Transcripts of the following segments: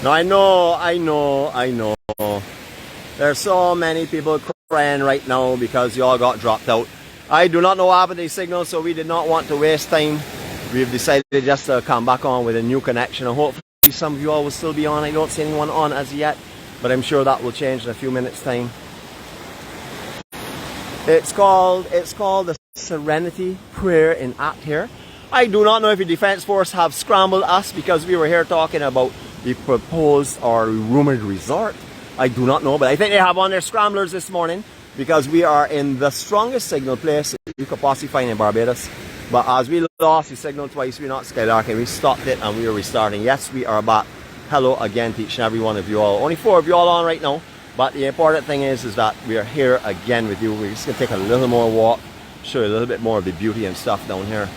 No, I know. There's so many people crying right now because you all got dropped out. I do not know what happened to these signals, so we did not want to waste time. We've decided just to come back on with a new connection, and hopefully some of you all will still be on. I don't see anyone on as yet, but I'm sure that will change in a few minutes' time. It's called the Serenity Prayer in act here. I do not know if the Defense Force have scrambled us because we were here talking about the proposed or rumored resort. I do not know, but I think they have on their scramblers this morning because we are in the strongest signal place you could possibly find in Barbados. But as we lost the signal twice, we're not skylarking. We stopped it and we are restarting. Yes, we are back. Hello again to each and every one of you all. Only 4 of you all on right now. But the important thing is that we are here again with you. We're just going to take a little more walk, show you a little bit more of the beauty and stuff down here.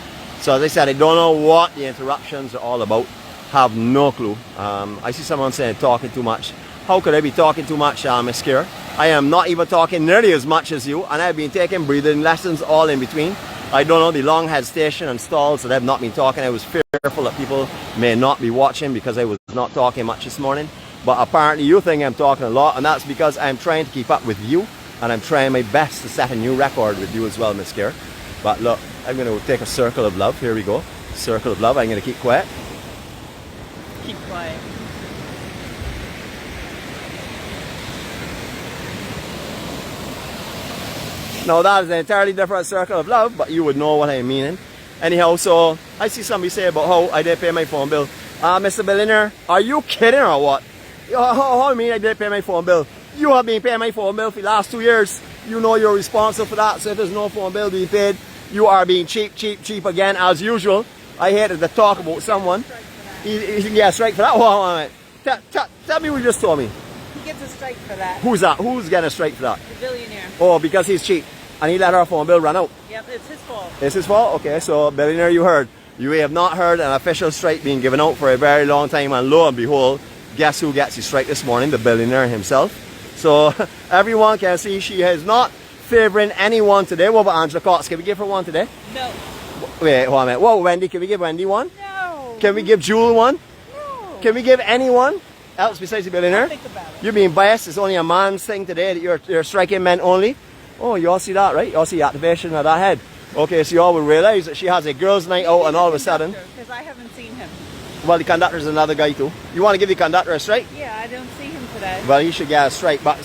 So as I said, I don't know what the interruptions are all about. Have no clue. I see someone saying talking too much. How could I be talking too much, Ms. Kier? I am not even talking nearly as much as you, and I've been taking breathing lessons all in between. I don't know the long head station and stalls that I've not been talking. I was fearful that people may not be watching because I was not talking much this morning. But apparently you think I'm talking a lot, and that's because I'm trying to keep up with you, and I'm trying my best to set a new record with you as well, Ms. Kier. But look, I'm going to take a circle of love. Here we go. Circle of love. I'm going to keep quiet. Keep quiet. Now that is an entirely different circle of love, but you would know what I'm meaning. Anyhow, so I see somebody say about how I didn't pay my phone bill. Mr. Billionaire, are you kidding or what? How I mean I didn't pay my phone bill? You have been paying my phone bill for the last 2 years. You know you're responsible for that, so if there's no phone bill being paid, you are being cheap again as usual. I hated to talk about someone. You can get a strike for that. Hold on. Tell me what you just told me. He gets a strike for that. Who's that? Who's getting a strike for that? The billionaire. Oh, because he's cheap. And he let our phone bill run out. Yep, it's his fault. It's his fault? Okay, so billionaire, you heard. You have not heard an official strike being given out for a very long time, and lo and behold, guess who gets the strike this morning? The billionaire himself. So everyone can see she is not favouring anyone today. What about Angela Cox? Can we give her one today? No. Wait, hold on a minute. Whoa, Wendy, can we give Wendy one? No. Can we give Jewel one? No. Can we give anyone else besides the billionaire? I'll think about it. You're being biased. It's only a man's thing today that you're striking men only. Oh, you all see that, right? You all see the activation of that head. Okay, so you all will realise that she has a girls' night out, and all of a sudden... Because I haven't seen him. Well, the conductor's another guy too. You want to give the conductor a strike? Yeah, I don't see him today. Well, he should get a strike, but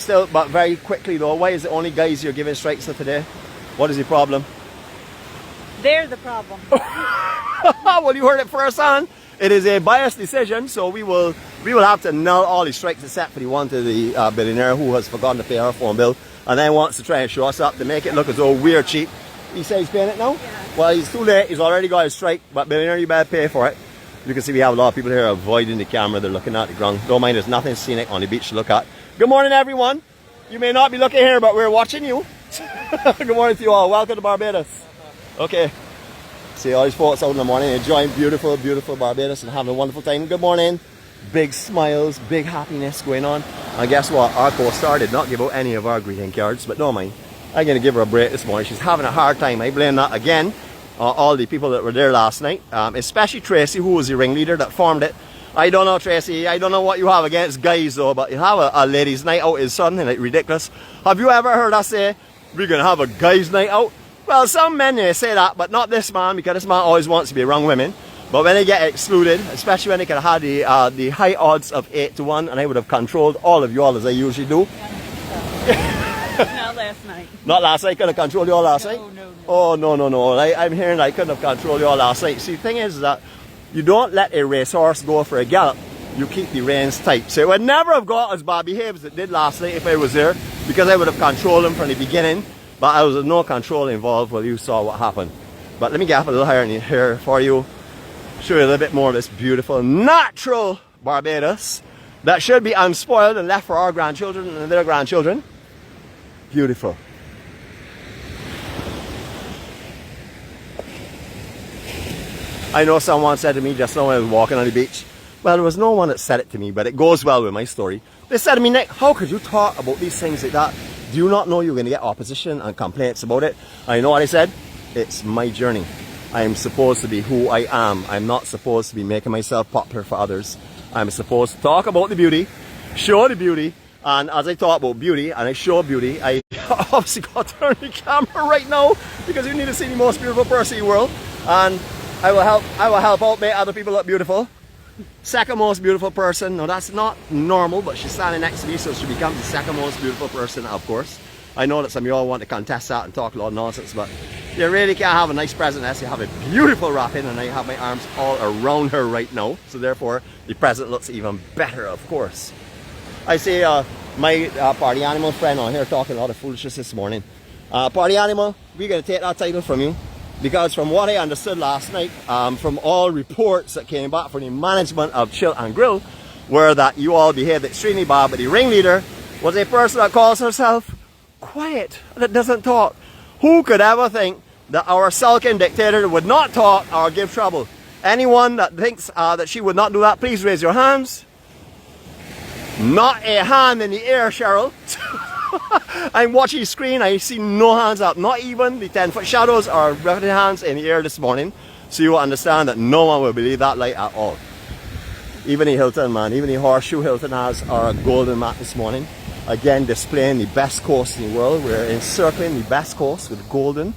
very quickly though. Why is it only guys you're giving strikes to today? What is the problem? They're the problem. Well, you heard it firsthand. It is a biased decision, so we will have to null all the strikes except for the one to the billionaire who has forgotten to pay our phone bill and then wants to try and show us up to make it look as though we're cheap. He says he's paying it now? Yeah. Well, he's too late. He's already got his strike, but billionaire, you better pay for it. You can see we have a lot of people here avoiding the camera. They're looking at the ground. Don't mind, there's nothing scenic on the beach to look at. Good morning, everyone. You may not be looking here, but we're watching you. Good morning to you all. Welcome to Barbados. Okay. See all these folks out in the morning enjoying beautiful, beautiful Barbados and having a wonderful time. Good morning. Big smiles, big happiness going on. And guess what? Our co-star did not give out any of our greeting cards, but don't mind. I'm going to give her a break this morning. She's having a hard time. I blame that again. All the people that were there last night, especially Tracy, who was the ringleader that formed it. I don't know, Tracy, I don't know what you have against guys though, but you have a ladies' night out is something like ridiculous. Have you ever heard us say, we're going to have a guys' night out? Well, some men may say that, but not this man, because this man always wants to be around women. But when they get excluded, especially when they could have had the high odds of 8 to 1, and I would have controlled all of you all as I usually do. Not last night. Not last night? Could have controlled you all last night? No. Oh, no. I'm hearing I couldn't have controlled you all last night. See, the thing is that you don't let a racehorse go for a gallop. You keep the reins tight. So it would never have got as bad behaved as it did last night if I was there, because I would have controlled him from the beginning. But I was no control involved. Well, you saw what happened. But let me get up a little higher in here for you. Show you a little bit more of this beautiful, natural Barbados that should be unspoiled and left for our grandchildren and their grandchildren. Beautiful. I know someone said to me just now when I was walking on the beach, well, there was no one that said it to me, but it goes well with my story. They said to me, Nick, how could you talk about these things like that? Do you not know you're going to get opposition and complaints about it? And you know what I said? It's my journey. I am supposed to be who I am. I'm not supposed to be making myself popular for others. I'm supposed to talk about the beauty, show the beauty, and as I talk about beauty and I show beauty, I obviously got to turn the camera right now because you need to see the most beautiful person in the world, and I will help out make other people look beautiful. Second most beautiful person. Now that's not normal, but she's standing next to me, so she becomes the second most beautiful person, of course. I know that some of y'all want to contest that and talk a lot of nonsense, but you really can't have a nice present unless you have a beautiful wrapping, and I have my arms all around her right now, so therefore the present looks even better, of course. I see my party animal friend on here talking a lot of foolishness this morning. Party animal, we're going to take that title from you, because from what I understood last night, from all reports that came back from the management of Chill and Grill, were that you all behaved extremely bad, but the ringleader was a person that calls herself quiet, that doesn't talk. Who could ever think that our sulking dictator would not talk or give trouble? Anyone that thinks that she would not do that, please raise your hands. Not a hand in the air, Cheryl. I'm watching the screen, I see no hands up, not even the 10-foot shadows or revenue hands in the air this morning. So you will understand that no one will believe that light at all. Even the Hilton, man, even the horseshoe Hilton has our golden mat this morning. Again, displaying the best coast in the world. We're encircling the best coast with golden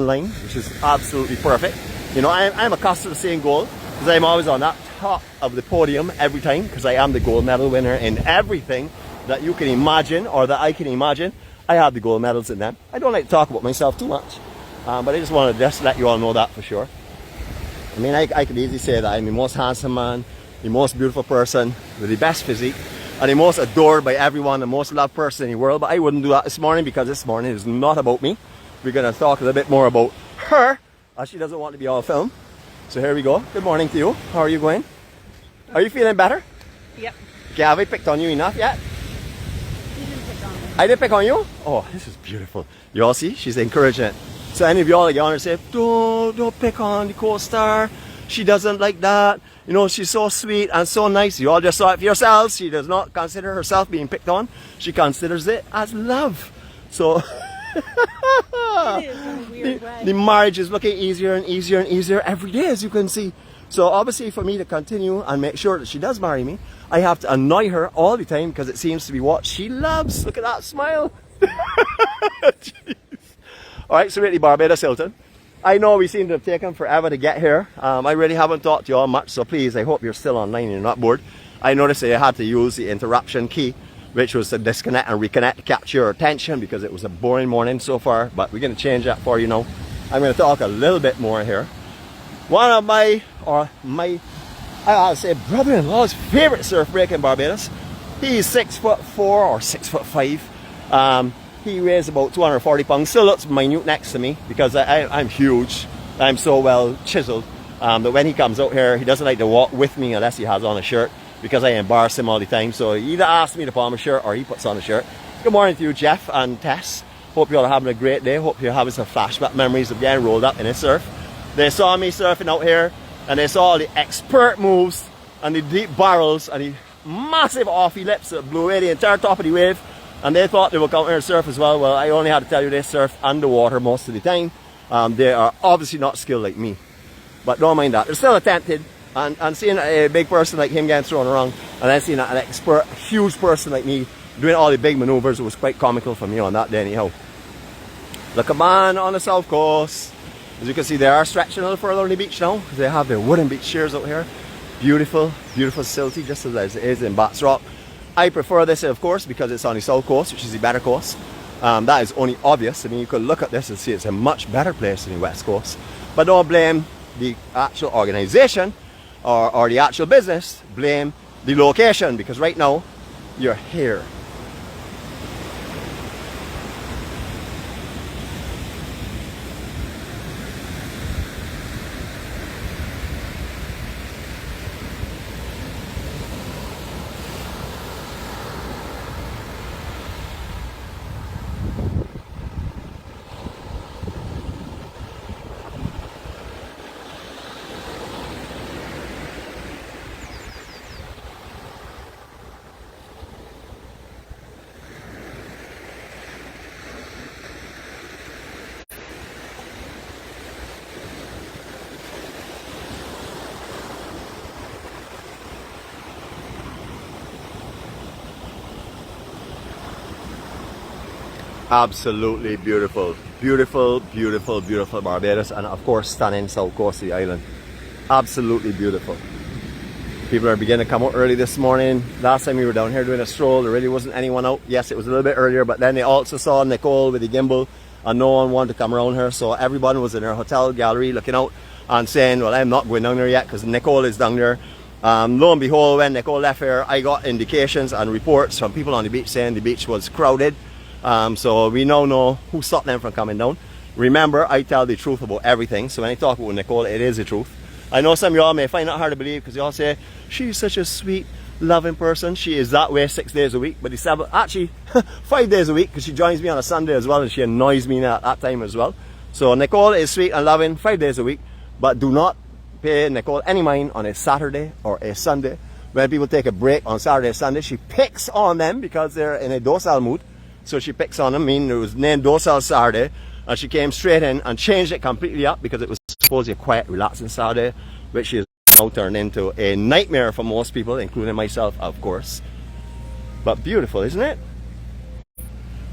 line, which is absolutely perfect. You know, I'm accustomed to seeing gold because I'm always on that top of the podium every time, because I am the gold medal winner in everything that you can imagine or that I can imagine. I have the gold medals in them. I don't like to talk about myself too much, but I just want to let you all know that for sure. I mean, I could easily say that I'm the most handsome man, the most beautiful person with the best physique, and the most adored by everyone, the most loved person in the world, but I wouldn't do that this morning because this morning is not about me. We're going to talk a little bit more about her, as she doesn't want to be all film. So here we go. Good morning to you. How are you going? Are you feeling better? Yep. Okay, have I picked on you enough yet? You didn't pick on me. I did pick on you? Oh, this is beautiful. You all see? She's encouraging it. So any of y'all that get on her say, don't pick on the co-star. She doesn't like that. You know, she's so sweet and so nice. You all just saw it for yourselves. She does not consider herself being picked on. She considers it as love. So It is in a weird way. the marriage is looking easier and easier and easier every day, as you can see. So obviously for me to continue and make sure that she does marry me, I have to annoy her all the time because it seems to be what she loves. Look at that smile. Alright, Serenity Barbados, Hilton. I know we seem to have taken forever to get here. I really haven't talked to you all much, so please, I hope you're still online and you're not bored. I noticed that I had to use the interruption key, which was to disconnect and reconnect to capture your attention because it was a boring morning so far, but we're going to change that for you now. I'm going to talk a little bit more here. One of my I say brother-in-law's favorite surf break in Barbados. He's 6'4" or 6'5". He weighs about 240 pounds, still looks minute next to me because I'm huge. I'm so well chiseled that when he comes out here, he doesn't like to walk with me unless he has on a shirt because I embarrass him all the time. So he either asks me to put on a shirt or he puts on a shirt. Good morning to you, Jeff and Tess. Hope you're all having a great day. Hope you're having some flashback memories of getting rolled up in a surf. They saw me surfing out here and they saw the expert moves and the deep barrels and the massive offy lips that blew away the entire top of the wave. And they thought they would come here and surf as well. Well, I only had to tell you they surf underwater most of the time. They are obviously not skilled like me. But don't mind that. They're still attempted. And seeing a big person like him getting thrown around, and then seeing an expert, huge person like me doing all the big maneuvers, was quite comical for me on that day anyhow. Look, a man on the south coast. As you can see, they are stretching a little further on the beach now. They have their wooden beach chairs out here. Beautiful, beautiful silty, just as it is in Bats Rock. I prefer this, of course, because it's on the south coast, which is the better coast. That is only obvious. I mean, you could look at this and see it's a much better place than the west coast. But don't blame the actual organization or the actual business. Blame the location, because right now you're here. Absolutely beautiful. Beautiful, beautiful, beautiful Barbados, and of course stunning south coast of the island. Absolutely beautiful. People are beginning to come out early this morning. Last time we were down here doing a stroll, there really wasn't anyone out. Yes, it was a little bit earlier, but then they also saw 𝗃𝗃𝗯𝗀𝗃 with the gimbal, and no one wanted to come around her, so everyone was in their hotel gallery looking out and saying, well, I'm not going down there yet because 𝗃𝗃𝗯𝗀 is down there. Lo and behold, when 𝗃𝗃𝗯𝗀 left here, I got indications and reports from people on the beach saying the beach was crowded. So we now know who stopped them from coming down. Remember, I tell the truth about everything, so when I talk about 𝗃𝗃𝗯𝗀, it is the truth. I know some of y'all may find it hard to believe because y'all say, she's such a sweet, loving person. She is that way 6 days a week, but actually 5 days a week, because she joins me on a Sunday as well, and she annoys me at that time as well. So 𝗃𝗃𝗯𝗀 is sweet and loving 5 days a week, but do not pay 𝗃𝗃𝗯𝗀 any mind on a Saturday or a Sunday. When people take a break on Saturday or Sunday, she picks on them because they're in a docile mood. So she picks on them, meaning it was named Docile Saturday, and she came straight in and changed it completely up because it was supposedly a quiet, relaxing Saturday, which is now turned into a nightmare for most people, including myself, of course. But beautiful, isn't it?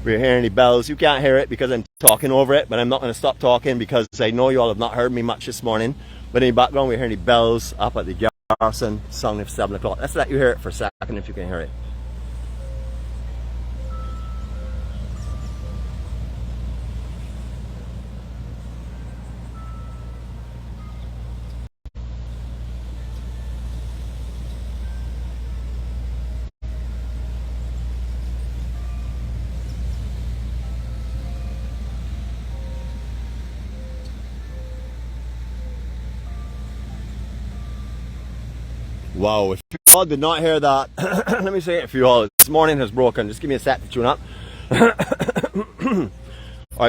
We're hearing the bells. You can't hear it because I'm talking over it, but I'm not going to stop talking because I know you all have not heard me much this morning. But in the background, we're hearing the bells up at the garrison, sounding for 7 o'clock. Let's let you hear it for a second if you can hear it. Wow, if you all did not hear that, let me say it for you all. This morning has broken. Just give me a sec to tune up. Alright,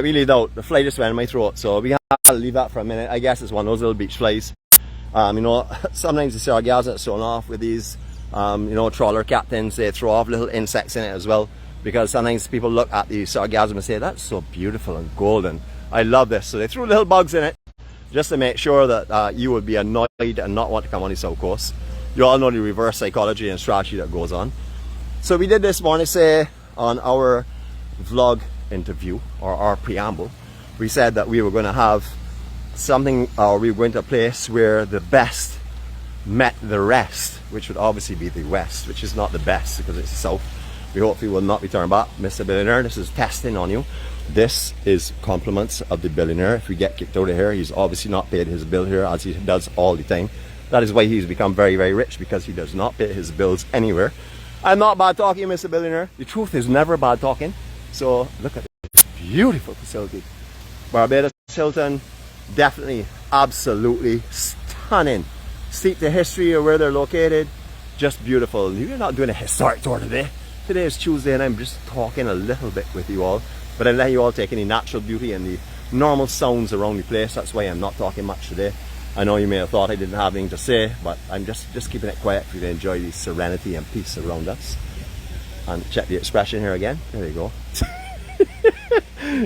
we leave out. The fly just went in my throat, so we have to leave that for a minute. I guess it's one of those little beach flies. You know, sometimes you see our guys that thrown off with these, you know, trawler captains. They throw off little insects in it as well, because sometimes people look at the sargassum and say, that's so beautiful and golden. I love this. So they threw little bugs in it just to make sure that you would be annoyed and not want to come on the south coast. You all know the reverse psychology and strategy that goes on. So we did this morning, say, on our vlog interview, or our preamble. We said that we were going to have something, or we were going to a place where the best met the rest, which would obviously be the west, which is not the best because it's the south. We hopefully will not be turned back. Mr. Billionaire, this is testing on you. This is compliments of the billionaire. If we get kicked out of here, he's obviously not paid his bill here, as he does all the time. That is why he's become very, very rich, because he does not pay his bills anywhere. I'm not bad talking, Mr. Billionaire. The truth is never bad talking. So look at this beautiful facility. Barbados Hilton, definitely, absolutely stunning. Steep the history of where they're located, just beautiful. You're not doing a historic tour today. Today is Tuesday and I'm just talking a little bit with you all. But I let you all take in the natural beauty and the normal sounds around the place. That's why I'm not talking much today. I know you may have thought I didn't have anything to say, but I'm just keeping it quiet for you to enjoy the serenity and peace around us. And check the expression here again. There you go.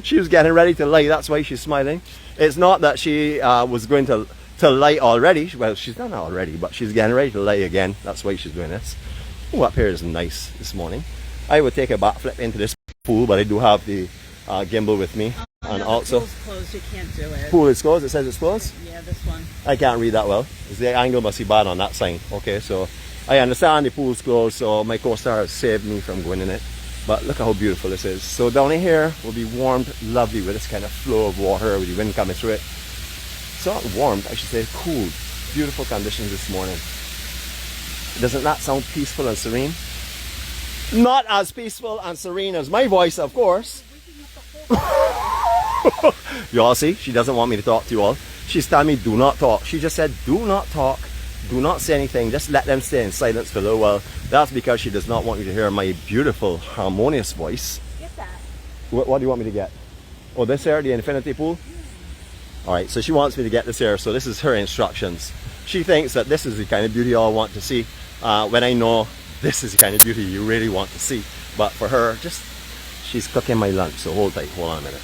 She was getting ready to lie, that's why she's smiling. It's not that she was going to lie already. Well, she's done it already, but she's getting ready to lie again. That's why she's doing this. Oh, up here is nice this morning. I would take a backflip into this pool, but I do have the gimbal with me. And no, also, the pool's closed, you can't do it. Pool is closed, it says it's closed? Yeah, this one. I can't read that well. The angle must be bad on that sign. Okay, so I understand the pool's closed, so my co-star has saved me from going in it. But look at how beautiful this is. So down in here will be warmed lovely with this kind of flow of water with the wind coming through it. It's not warmed, I should say cooled. Beautiful conditions this morning. Doesn't that sound peaceful and serene? Not as peaceful and serene as my voice, of course. You all see, she doesn't want me to talk to you all. She's telling me do not talk. She just said do not talk, do not say anything, just let them stay in silence for a little while. That's because she does not want you to hear my beautiful harmonious voice. Get that. What do you want me to get? Oh, this here, the infinity pool? Alright, so she wants me to get this here, so this is her instructions. She thinks that this is the kind of beauty I want to see, when I know this is the kind of beauty you really want to see. But for her, just, she's cooking my lunch, so hold tight, hold on a minute.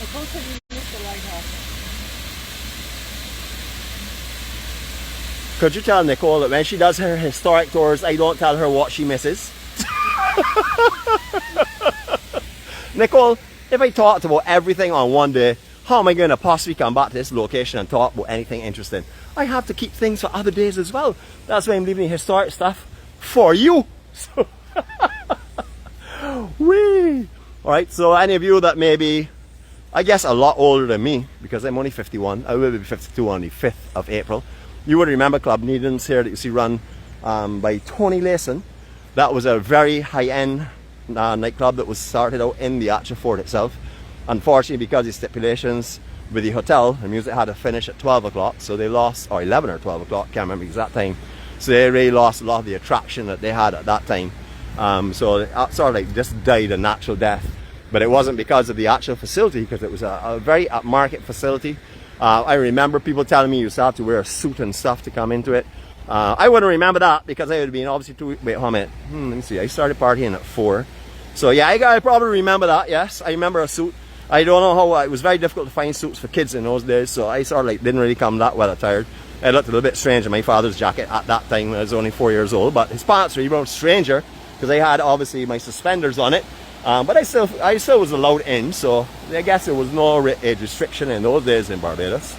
Nicole said you missed the lighthouse. Could you tell Nicole that when she does her historic tours, I don't tell her what she misses? Nicole, if I talked about everything on one day, how am I going to possibly come back to this location and talk about anything interesting? I have to keep things for other days as well. That's why I'm leaving historic stuff for you. So whee! Alright, so any of you that may be, I guess, a lot older than me, because I'm only 51, I will be 52 on the 5th of April. You would remember Club Needham's here that you see run by Tony Layson. That was a very high-end nightclub that was started out in the actual fort itself. Unfortunately, because of stipulations with the hotel, the music had to finish at 12 o'clock, so they lost, or 11 or 12 o'clock, can't remember the exact time. So they really lost a lot of the attraction that they had at that time. So it sort of like just died a natural death. But it wasn't because of the actual facility, because it was a very upmarket facility. I remember people telling me you used to have to wear a suit and stuff to come into it. I wouldn't remember that because I would have been obviously too... Wait, hold on a minute. Let me see. I started partying at 4. So yeah, I probably remember that, yes. I remember a suit. I don't know how... It was very difficult to find suits for kids in those days, so I sort of like didn't really come that well attired. I looked a little bit strange in my father's jacket at that time when I was only 4 years old, but his pants were even stranger because I had obviously my suspenders on it. But I still was allowed in, so I guess there was no age restriction in those days in Barbados.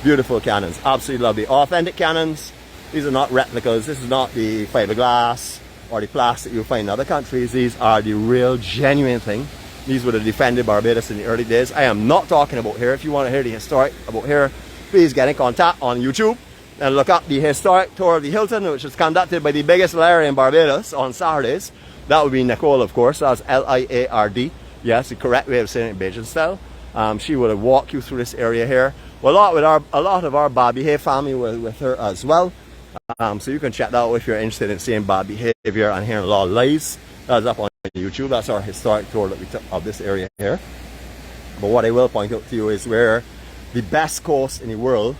Beautiful cannons, absolutely lovely. Authentic cannons. These are not replicas. This is not the fiberglass or the plastic you'll find in other countries. These are the real, genuine thing. These would have defended Barbados in the early days. I am not talking about here. If you want to hear the historic about here, please get in contact on YouTube and look up the historic tour of the Hilton, which is conducted by the biggest liar in Barbados on Saturdays. That would be Nicole, of course. That's L-I-A-R-D. Yes, the correct way of saying it, Bajan style. She would have walked you through this area here. Well, a lot of our 𝗲𝗷𝗶𝗲 family were with her as well. So you can check that out if you're interested in seeing bad behavior and hearing a lot of lies. That's up on YouTube. That's our historic tour that we took of this area here. But what I will point out to you is where the best coast in the world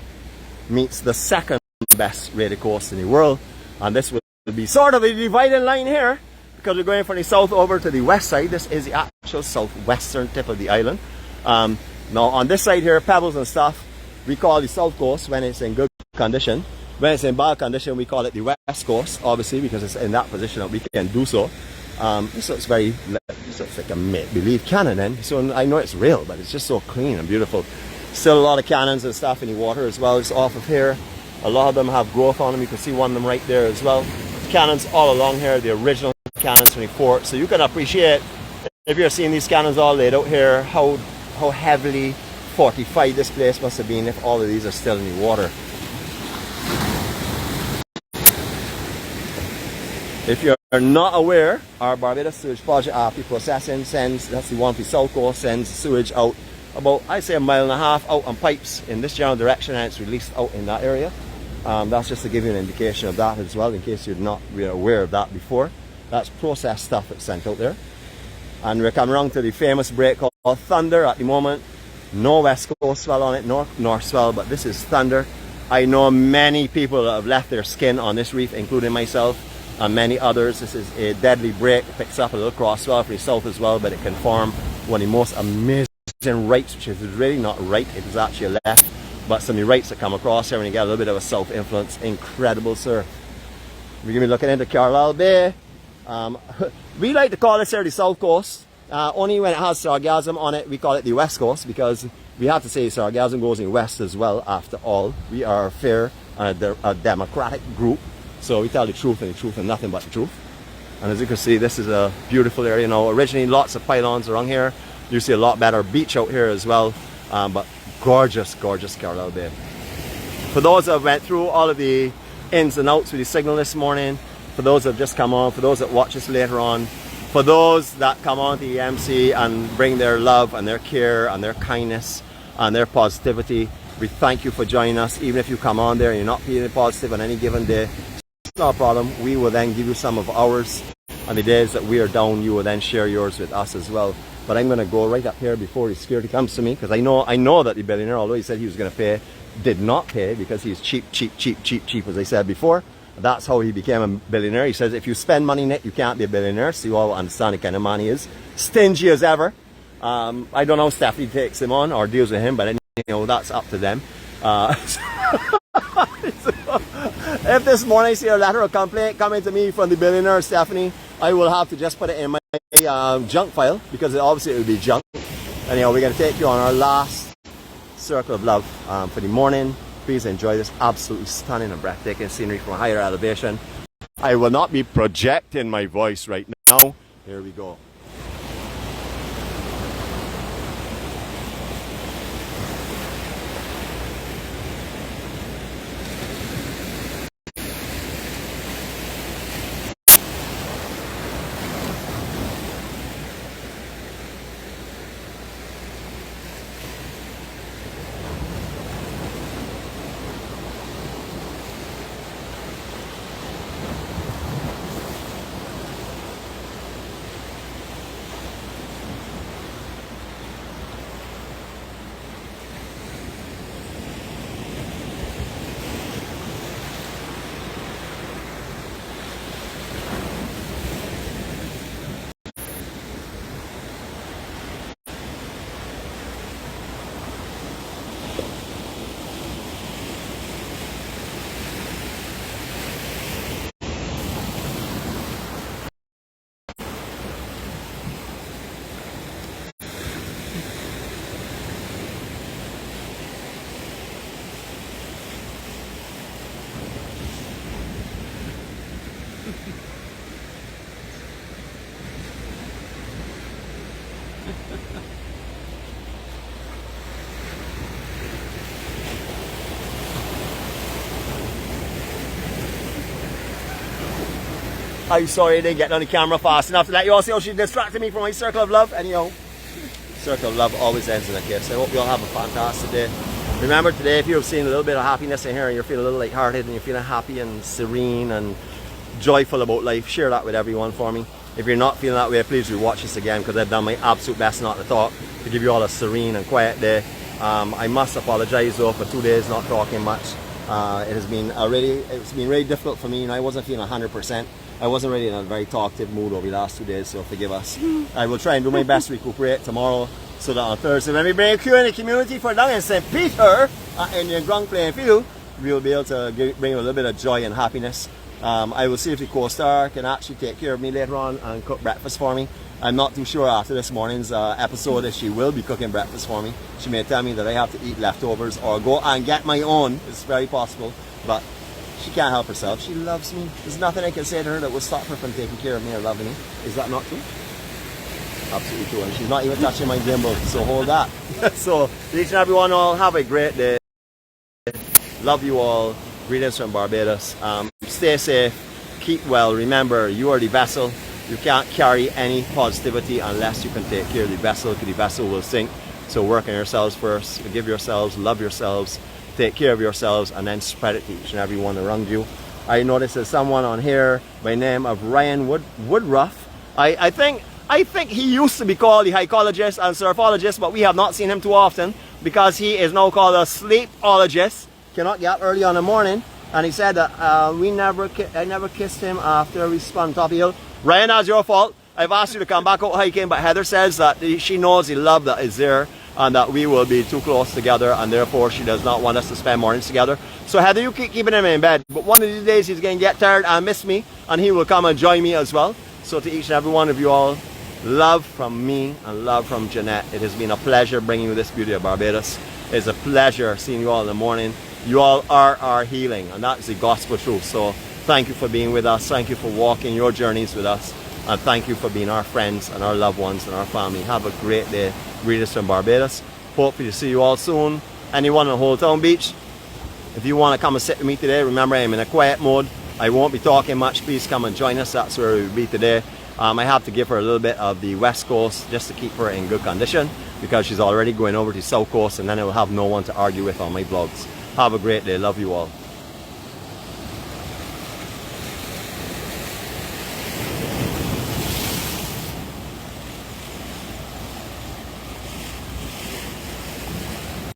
meets the second best rated coast in the world. And this will be sort of a dividing line here, because we're going from the south over to the west side. This is the actual southwestern tip of the island. Now on this side here, pebbles and stuff, we call the south coast when it's in good condition. When it's in bad condition, we call it the west coast, obviously, because it's in that position that we can do so. This looks like a make-believe cannon then. So I know it's real, but it's just so clean and beautiful. Still a lot of cannons and stuff in the water as well. It's off of here. A lot of them have growth on them. You can see one of them right there as well. Cannons all along here, the original cannons from the fort. So you can appreciate, if you're seeing these cannons all laid out here, how heavily fortified this place must have been if all of these are still in the water. If you're not aware, our Barbados sewage project after processing sends, that's the one for the south coast, sends sewage out about, I'd say, 1.5 miles out on pipes in this general direction, and it's released out in that area. That's just to give you an indication of that as well, in case you're not really aware of that before. That's processed stuff that's sent out there. And we're coming around to the famous break called Thunder at the moment. No west coast swell on it, nor north swell, but this is Thunder. I know many people that have left their skin on this reef, including myself and many others. This is a deadly break. It picks up a little cross swell for the south as well, but it can form one of the most amazing rights, which is really not right, it is actually a left. But some of the rights that come across here when you get a little bit of a south influence, incredible surf. We're going to be looking into Carlisle Bay. We like to call this here the south coast. Only when it has sargassum on it, we call it the west coast, because we have to say sargassum goes in west as well. After all, we are fair and a democratic group, so we tell the truth and nothing but the truth. And as you can see, this is a beautiful area. Now, originally lots of pylons around here. You see a lot better beach out here as well, but gorgeous, gorgeous Carlisle Bay. For those that went through all of the ins and outs with the signal this morning, for those that have just come on, for those that watch us later on, for those that come on to EMC and bring their love and their care and their kindness and their positivity, we thank you for joining us. Even if you come on there and you're not feeling positive on any given day, it's not a problem. We will then give you some of ours. On the days that we are down, you will then share yours with us as well. But I'm going to go right up here before the security comes to me, because I know that the billionaire, although he said he was going to pay, did not pay, because he's cheap, as I said before. That's how he became a billionaire. He says if you spend money, Nick, you can't be a billionaire. So you all understand the kind of man he is. Stingy as ever. I don't know how Stephanie takes him on or deals with him, but that's up to them. If this morning I see a letter of complaint coming to me from the billionaire Stephanie, I will have to just put it in my junk file because obviously it will be junk. Anyhow, we're going to take you on our last circle of love for the morning. Please enjoy this absolutely stunning and breathtaking scenery from a higher elevation. I will not be projecting my voice right now. Here we go. I'm sorry I didn't get on the camera fast enough to let you all see how she distracted me from my circle of love. Anyhow, circle of love always ends in a kiss. I hope you all have a fantastic day. Remember today, if you've seen a little bit of happiness in here and you're feeling a little lighthearted and you're feeling happy and serene and joyful about life, share that with everyone for me. If you're not feeling that way, please rewatch this again because I've done my absolute best not to talk, to give you all a serene and quiet day. I must apologize though for 2 days not talking much. It's been really difficult for me and I wasn't feeling 100%. I wasn't really in a very talkative mood over the last 2 days, so forgive us. I will try and do my best to recuperate tomorrow so that on Thursday when we bring a Q&A community for down in St. Peter in the ground playing field, we'll be able to bring a little bit of joy and happiness. I will see if the co-star can actually take care of me later on and cook breakfast for me. I'm not too sure after this morning's episode if she will be cooking breakfast for me. She may tell me that I have to eat leftovers or go and get my own. It's very possible, but she can't help herself. She loves me. There's nothing I can say to her that will stop her from taking care of me or loving me. Is that not true? Absolutely true. And she's not even touching my gimbal, so hold that. So, each and everyone, all have a great day. Love you all. Greetings from Barbados. Stay safe. Keep well. Remember, you are the vessel. You can't carry any positivity unless you can take care of the vessel, because the vessel will sink. So work on yourselves first. Forgive yourselves. Love yourselves. Take care of yourselves, and then spread it to each and everyone around you. I noticed there's someone on here by the name of Ryan Woodruff. I think he used to be called the 𝗃𝗷𝗚𝗃 and 𝗃𝗵𝗔ologist, but we have not seen him too often because he is now called a sleepologist. Cannot get up early on the morning, and he said that I never kissed him after we spun top of the hill. Ryan, that's your fault. I've asked you to come back out hiking, but Heather says that she knows the love that is there and that we will be too close together, and therefore she does not want us to spend mornings together. So Heather, you keep keeping him in bed, but one of these days he's going to get tired and miss me, and he will come and join me as well. So to each and every one of you all, love from me and love from Jeanette. It has been a pleasure bringing you this beauty of Barbados. It's a pleasure seeing you all in the morning. You all are our healing, and that's the gospel truth. So thank you for being with us. Thank you for walking your journeys with us. And thank you for being our friends and our loved ones and our family. Have a great day. Greetings from Barbados. Hopefully to see you all soon. Anyone on Old Town Beach, if you want to come and sit with me today, remember I'm in a quiet mode. I won't be talking much. Please come and join us. That's where we'll be today. I have to give her a little bit of the West Coast just to keep her in good condition, because she's already going over to South Coast, and then I will have no one to argue with on my vlogs. Have a great day. Love you all.